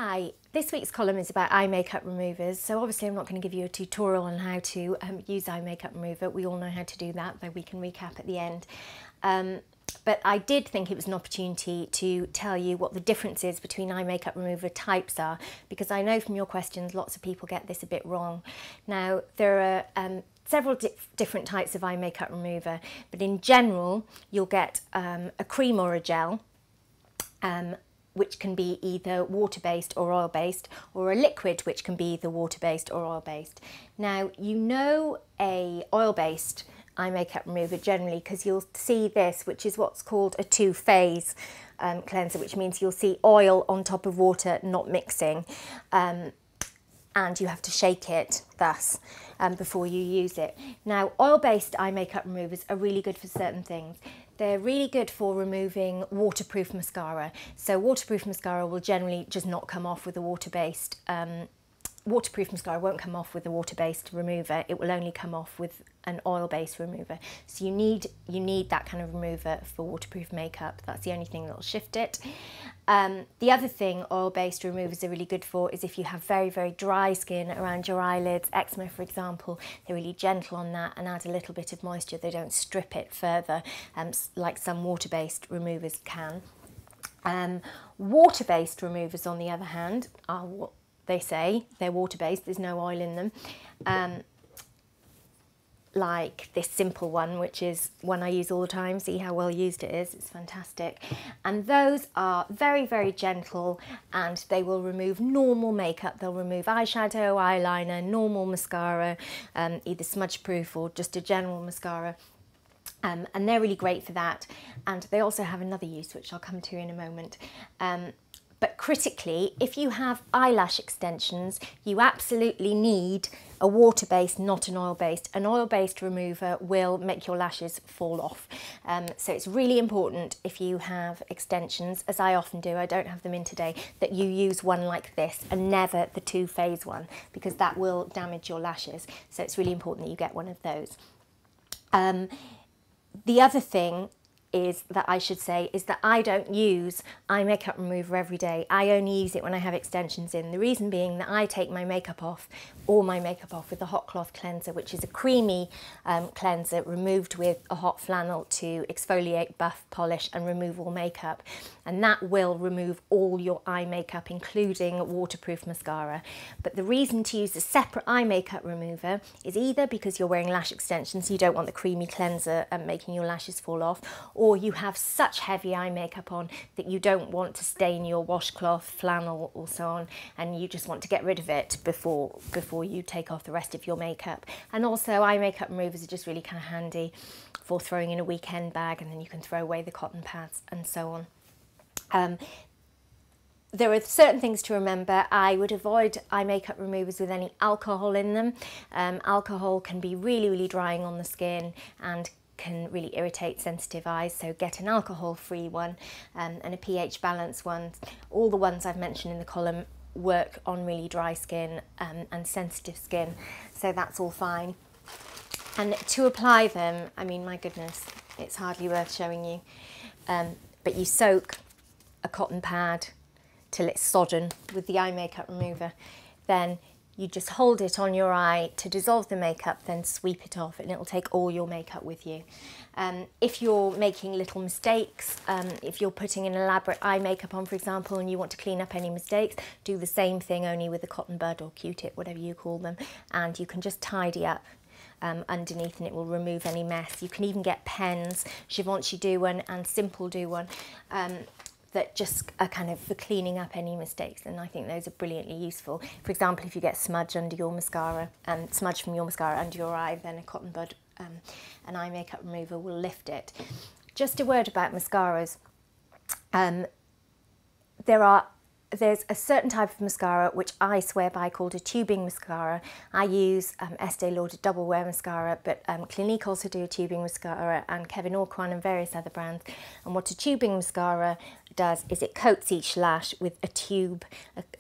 Hi, this week's column is about eye makeup removers. So obviously I'm not going to give you a tutorial on how to use eye makeup remover. We all know how to do that, though we can recap at the end. But I did think it was an opportunity to tell you what the difference is between eye makeup remover types are, because I know from your questions lots of people get this a bit wrong. Now, there are several different types of eye makeup remover, but in general you'll get a cream or a gel, which can be either water-based or oil-based, or a liquid which can be either water-based or oil-based. Now, you know a oil-based eye makeup remover generally because you'll see this, which is what's called a two-phase cleanser, which means you'll see oil on top of water not mixing, and you have to shake it thus before you use it. Now, oil-based eye makeup removers are really good for certain things. They're really good for removing waterproof mascara. So waterproof mascara will generally just not come off with a water-based, waterproof mascara won't come off with a water-based remover. It will only come off with an oil-based remover. So you need that kind of remover for waterproof makeup. That's the only thing that will shift it. The other thing oil-based removers are really good for is if you have very, very dry skin around your eyelids, eczema for example. They're really gentle on that and add a little bit of moisture. They don't strip it further like some water-based removers can. Water-based removers, on the other hand, are what they say. They're water-based, there's no oil in them. Like this simple one, which is one I use all the time. See how well used it is, it's fantastic. And those are very, very gentle, and they will remove normal makeup. They'll remove eyeshadow, eyeliner, normal mascara, either smudge proof or just a general mascara. And they're really great for that. And they also have another use, which I'll come to in a moment. But critically, if you have eyelash extensions, you absolutely need a water-based, not an oil-based. An oil-based remover will make your lashes fall off. So it's really important if you have extensions, as I often do, I don't have them in today, that you use one like this and never the two-phase one, because that will damage your lashes. So it's really important that you get one of those. The other thing is that I should say is that I don't use eye makeup remover every day. I only use it when I have extensions in. The reason being that I take my makeup off, all my makeup off, with a hot cloth cleanser, which is a creamy cleanser removed with a hot flannel to exfoliate, buff, polish and remove all makeup. And that will remove all your eye makeup, including waterproof mascara. But the reason to use a separate eye makeup remover is either because you're wearing lash extensions, so you don't want the creamy cleanser making your lashes fall off, or you have such heavy eye makeup on that you don't want to stain your washcloth, flannel or so on, and you just want to get rid of it before you take off the rest of your makeup. And also eye makeup removers are just really kind of handy for throwing in a weekend bag, and then you can throw away the cotton pads and so on. There are certain things to remember. I would avoid eye makeup removers with any alcohol in them. Alcohol can be really, really drying on the skin and can really irritate sensitive eyes, so get an alcohol-free one and a pH balanced one. All the ones I've mentioned in the column work on really dry skin and sensitive skin, so that's all fine. And to apply them, I mean, my goodness, it's hardly worth showing you, but you soak a cotton pad till it's sodden with the eye makeup remover. Then you just hold it on your eye to dissolve the makeup, then sweep it off, and it'll take all your makeup with you. If you're making little mistakes, if you're putting an elaborate eye makeup on, for example, and you want to clean up any mistakes, do the same thing, only with a cotton bud or Q-tip, whatever you call them, and you can just tidy up underneath and it will remove any mess. You can even get pens. Givenchy do one and Simple do one. That just are kind of for cleaning up any mistakes, and I think those are brilliantly useful. For example, if you get smudge under your mascara, and smudge from your mascara under your eye, then a cotton bud, an eye makeup remover will lift it. Just a word about mascaras. There's a certain type of mascara which I swear by called a tubing mascara. I use Estee Lauder Double Wear Mascara, but Clinique also do a tubing mascara, and Kevyn Aucoin and various other brands. And what a tubing mascara does is it coats each lash with a tube,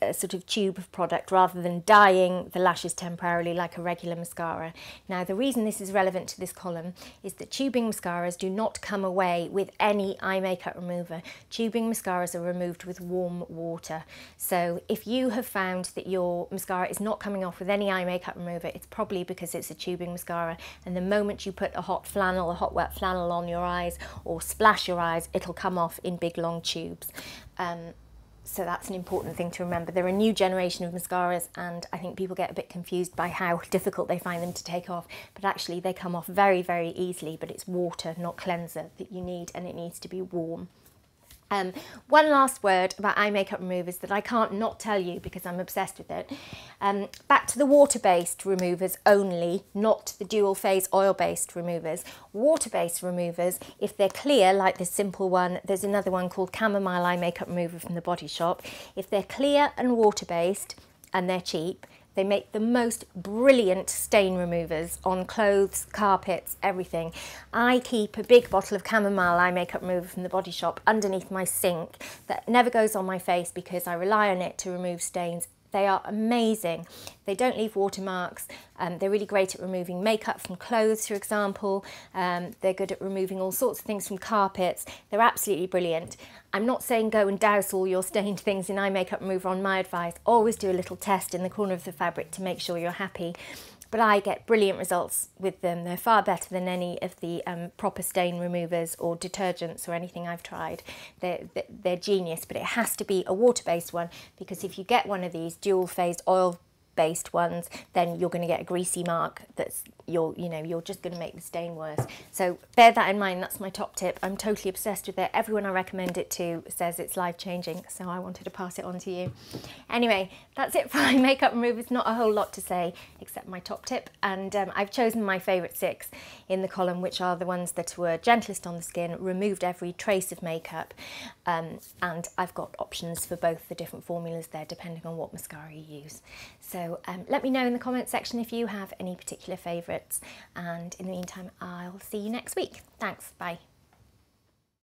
a sort of tube of product, rather than dyeing the lashes temporarily like a regular mascara. Now, the reason this is relevant to this column is that tubing mascaras do not come away with any eye makeup remover. Tubing mascaras are removed with warm water. So if you have found that your mascara is not coming off with any eye makeup remover, it's probably because it's a tubing mascara, and the moment you put a hot wet flannel on your eyes or splash your eyes, it'll come off in big long tubes. So that's an important thing to remember. They're a new generation of mascaras, and I think people get a bit confused by how difficult they find them to take off, but actually they come off very, very easily. But it's water, not cleanser, that you need, and it needs to be warm. One last word about eye makeup removers that I can't not tell you because I'm obsessed with it. Back to the water-based removers only, not the dual phase oil-based removers. Water-based removers, if they're clear, like this simple one, there's another one called Chamomile Eye Makeup Remover from the Body Shop. If they're clear and water-based and they're cheap, they make the most brilliant stain removers on clothes, carpets, everything. I keep a big bottle of Chamomile Eye Makeup Remover from the Body Shop underneath my sink that never goes on my face because I rely on it to remove stains. They are amazing. They don't leave watermarks. They're really great at removing makeup from clothes, for example. They're good at removing all sorts of things from carpets. They're absolutely brilliant. I'm not saying go and douse all your stained things in eye makeup remover on my advice. Always do a little test in the corner of the fabric to make sure you're happy. But I get brilliant results with them. They're far better than any of the proper stain removers or detergents or anything I've tried. They're genius, but it has to be a water-based one, because if you get one of these dual-phased oil-based ones, then you're going to get a greasy mark that's you're just going to make the stain worse. So bear that in mind. That's my top tip. I'm totally obsessed with it. Everyone I recommend it to says it's life-changing, so I wanted to pass it on to you. Anyway, that's it for eye makeup removers. Not a whole lot to say except my top tip, and I've chosen my favourite 6 in the column, which are the ones that were gentlest on the skin, removed every trace of makeup, and I've got options for both the different formulas there depending on what mascara you use. So let me know in the comment section if you have any particular favourites, and in the meantime I'll see you next week. Thanks, bye.